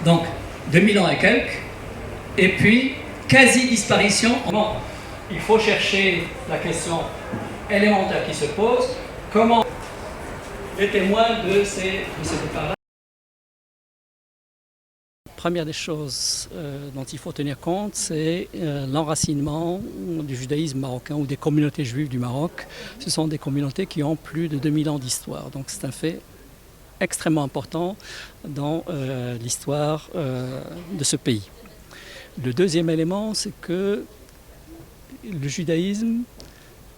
Donc 2000 ans et quelques, et puis quasi-disparition. Il faut chercher la question élémentaire qui se pose, comment les témoins de ces départs-là. La première des choses dont il faut tenir compte, c'est l'enracinement du judaïsme marocain ou des communautés juives du Maroc. Ce sont des communautés qui ont plus de 2000 ans d'histoire, donc c'est un fait extrêmement important dans l'histoire de ce pays. Le deuxième élément, c'est que le judaïsme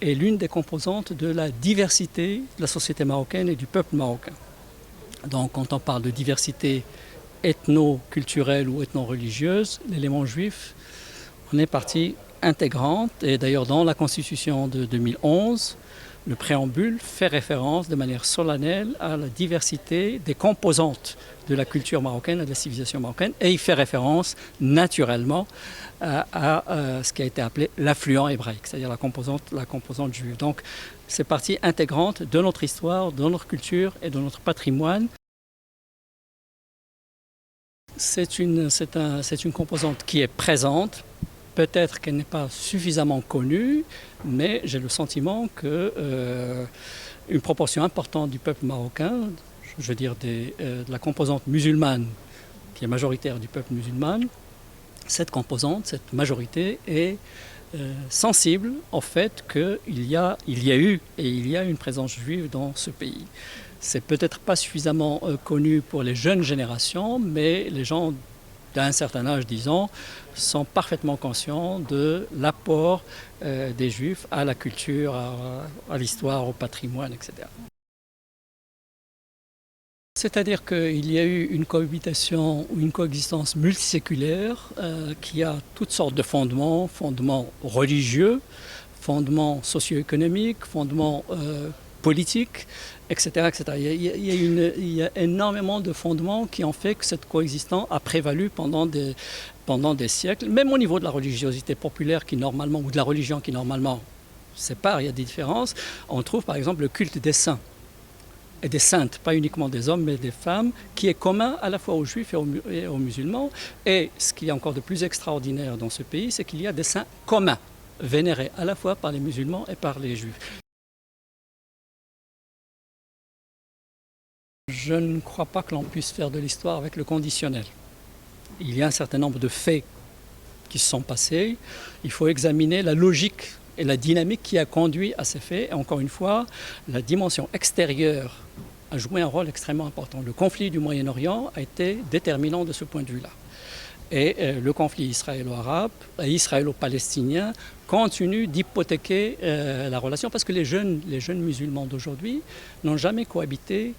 est l'une des composantes de la diversité de la société marocaine et du peuple marocain. Donc quand on parle de diversité ethno-culturelle ou ethno-religieuse, l'élément juif en est partie intégrante. Et d'ailleurs dans la Constitution de 2011, le préambule fait référence de manière solennelle à la diversité des composantes de la culture marocaine et de la civilisation marocaine, et il fait référence naturellement à ce qui a été appelé l'affluent hébraïque, c'est-à-dire la composante juive. Donc c'est partie intégrante de notre histoire, de notre culture et de notre patrimoine. C'est une composante qui est présente. Peut-être qu'elle n'est pas suffisamment connue, mais j'ai le sentiment qu'une proportion importante du peuple marocain, je veux dire de la composante musulmane, qui est majoritaire du peuple musulman, cette composante, cette majorité est sensible au fait qu'il y a eu et il y a une présence juive dans ce pays. C'est peut-être pas suffisamment connu pour les jeunes générations, mais les gens d'un certain âge, disons, sont parfaitement conscients de l'apport des Juifs à la culture, à l'histoire, au patrimoine, etc. C'est-à-dire qu'il y a eu une cohabitation ou une coexistence multiséculaire qui a toutes sortes de fondements religieux, fondements socio-économiques, fondements politiques, etc. etc. Il y a énormément de fondements qui ont fait que cette coexistence a prévalu pendant des siècles, même au niveau de la religiosité populaire qui normalement, ou de la religion qui normalement sépare, il y a des différences. On trouve par exemple le culte des saints et des saintes, pas uniquement des hommes mais des femmes, qui est commun à la fois aux juifs et aux musulmans. Et ce qui est encore de plus extraordinaire dans ce pays, c'est qu'il y a des saints communs, vénérés à la fois par les musulmans et par les juifs. Je ne crois pas que l'on puisse faire de l'histoire avec le conditionnel. Il y a un certain nombre de faits qui se sont passés. Il faut examiner la logique et la dynamique qui a conduit à ces faits. Et encore une fois, la dimension extérieure a joué un rôle extrêmement important. Le conflit du Moyen-Orient a été déterminant de ce point de vue-là. Et le conflit israélo-arabe et israélo-palestinien continue d'hypothéquer la relation parce que les jeunes musulmans d'aujourd'hui n'ont jamais cohabité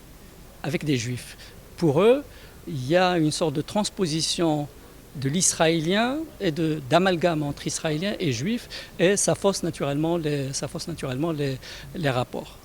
avec des juifs. Pour eux, il y a une sorte de transposition de l'israélien et d'amalgame entre israéliens et juifs, et ça fausse naturellement les rapports.